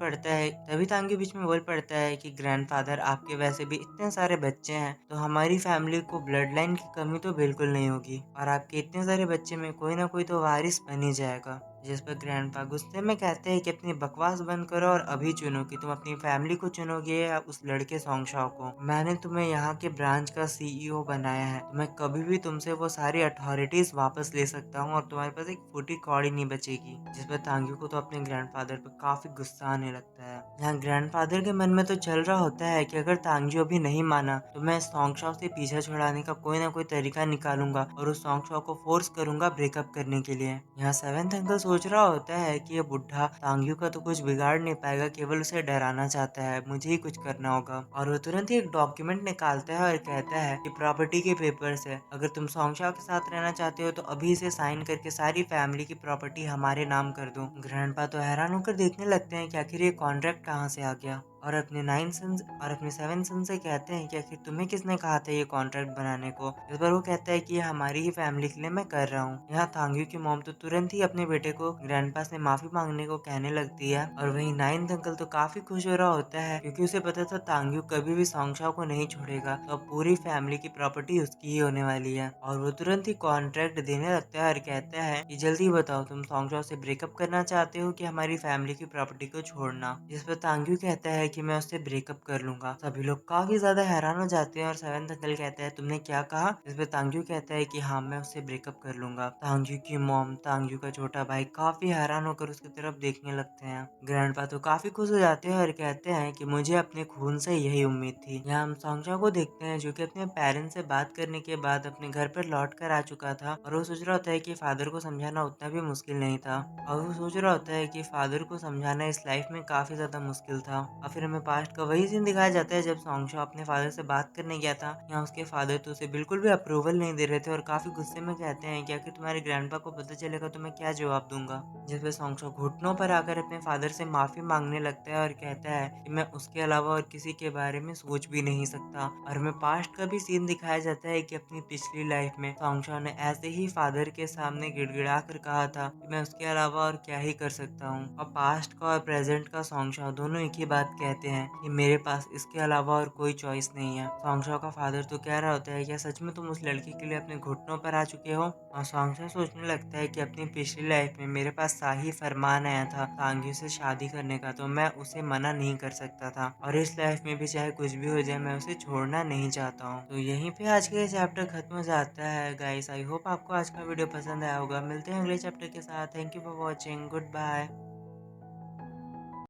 पड़ता है कि ग्रैंडफादर आपके वैसे भी इतने सारे बच्चे हैं, तो हमारी फैमिली को ब्लड लाइन की कमी तो बिल्कुल नहीं होगी और आपके इतने सारे बच्चे में कोई ना कोई तो वारिस बन ही जाएगा। जिस पर ग्रैंडपा गुस्से में कहते हैं कि अपनी बकवास बंद करो और अभी चुनो कि तुम अपनी फैमिली को चुनोगे या उस लड़के सॉन्गशॉ को। मैंने तुम्हें यहाँ के ब्रांच का सीईओ बनाया है, तो मैं कभी भी तुमसे वो सारी अथॉरिटीज वापस ले सकता हूँ और तुम्हारे पास एक फूटी कौड़ी नहीं बचेगी। जिस पर तांग्यू को तो अपने ग्रैंडफादर पर काफी गुस्सा आने लगता है। यहाँ ग्रैंडफादर के मन में तो चल रहा होता है कि अगर तांग्यू अभी नहीं माना तो मैं सॉन्गशॉ से पीछा छुड़ाने का कोई ना कोई तरीका निकालूंगा और उस सॉन्गशॉ को फोर्स करूंगा ब्रेकअप करने के लिए। यहाँ सेवेंथ अंकल सोच रहा होता है कि ये बुढ़ा तांग्यू का तो कुछ बिगाड़ नहीं पाएगा, केवल उसे डराना चाहता है, मुझे ही कुछ करना होगा। और वो तुरंत ही एक डॉक्यूमेंट निकालता है और कहता है कि प्रॉपर्टी के पेपर्स है, अगर तुम सॉन्गशॉ के साथ रहना चाहते हो तो अभी इसे साइन करके सारी फैमिली की प्रॉपर्टी हमारे नाम कर दो। ग्रैंडपा तो हैरान होकर देखने लगते हैं कि आखिर ये कॉन्ट्रैक्ट कहाँ से आ गया और अपने सेवन सन से कहते हैं कि आखिर तुम्हें किसने कहा था ये कॉन्ट्रैक्ट बनाने को। इस पर वो कहता है कि ये हमारी ही फैमिली के लिए मैं कर रहा हूँ। यहाँ तांग्यू की मॉम तो तुरंत ही अपने बेटे को ग्रैंडपा से माफी मांगने को कहने लगती है और वहीं नाइन्थ अंकल तो काफी खुश हो रहा होता है क्योंकि उसे पता था तांग्यू कभी भी सॉन्गशॉ को नहीं छोड़ेगा, तो अब पूरी फैमिली की प्रॉपर्टी उसकी ही होने वाली है। और वो तुरंत ही कॉन्ट्रैक्ट देने लगता है और कहता है कि जल्दी बताओ तुम सॉन्गशॉ से ब्रेकअप करना चाहते हो कि हमारी फैमिली की प्रॉपर्टी को छोड़ना। जिस पर तांग्यू कहता है कि मैं उससे ब्रेकअप कर लूंगा। सभी लोग काफी ज्यादा हैरान हो जाते हैं और सेवेंथ अंकल कहता है तुमने क्या कहा। इस पर तांग्यू कहता है कि हाँ मैं उससे ब्रेकअप कर लूंगा। तांग्यू की मॉम, तांग्यू का छोटा भाई काफी हैरान होकर उसकी तरफ देखने लगते हैं। ग्रैंडपा तो काफी खुश हो जाते हैं और कहते हैं कि मुझे अपने खून से यही उम्मीद थी। यहाँ हम सॉन्गशॉ को देखते हैं जो कि अपने पेरेंट्स से बात करने के बाद अपने घर पर लौट कर आ चुका था और वो सोच रहा होता है कि फादर को समझाना उतना भी मुश्किल नहीं था और वो सोच रहा होता है कि फादर को समझाना इस लाइफ में काफी ज्यादा मुश्किल था। और फिर हमें पास्ट का वही सीन दिखाया जाता है जब सॉन्गशॉ अपने फादर से बात करने गया था। यहाँ उसके फादर तो उसे बिल्कुल भी अप्रूवल नहीं दे रहे थे और काफी गुस्से में कहते हैं कि आखिर तुम्हारे ग्रैंडपा को पता चलेगा तो मैं क्या जवाब दूंगा। जिस पे सॉन्गशॉ घुटनों पर आकर अपने फादर से माफी मांगने लगता है और कहता है कि मैं उसके अलावा और किसी के बारे में सोच भी नहीं सकता। और हमें पास्ट का भी सीन दिखाया जाता है कि अपनी पिछली लाइफ में सॉन्गशॉ ने ऐसे ही फादर के सामने गिड़गिड़ा कर कहा था कि मैं उसके अलावा और क्या ही कर सकता हूँ। और पास्ट का और प्रेजेंट का सॉन्गशॉ दोनों एक ही बात कहते हैं कि मेरे पास इसके अलावा और कोई चॉइस नहीं है। सॉन्गशॉ का फादर तो कह रहा होता है क्या सच में तुम उस लड़की के लिए अपने घुटनों पर आ चुके हो। और सॉन्गशॉ सोचने लगता है कि अपनी पिछली लाइफ में मेरे पास शाही फरमान आया था तांग्यू से शादी करने का, तो मैं उसे मना नहीं कर सकता था और इस लाइफ में भी चाहे कुछ भी हो जाए मैं उसे छोड़ना नहीं चाहता हूँ। तो यहीं पे आज का ये चैप्टर खत्म हो जाता है गाइस। आई होप आपको आज का वीडियो पसंद आया होगा। मिलते हैं अगले चैप्टर के साथ। Thank you for watching. Good bye.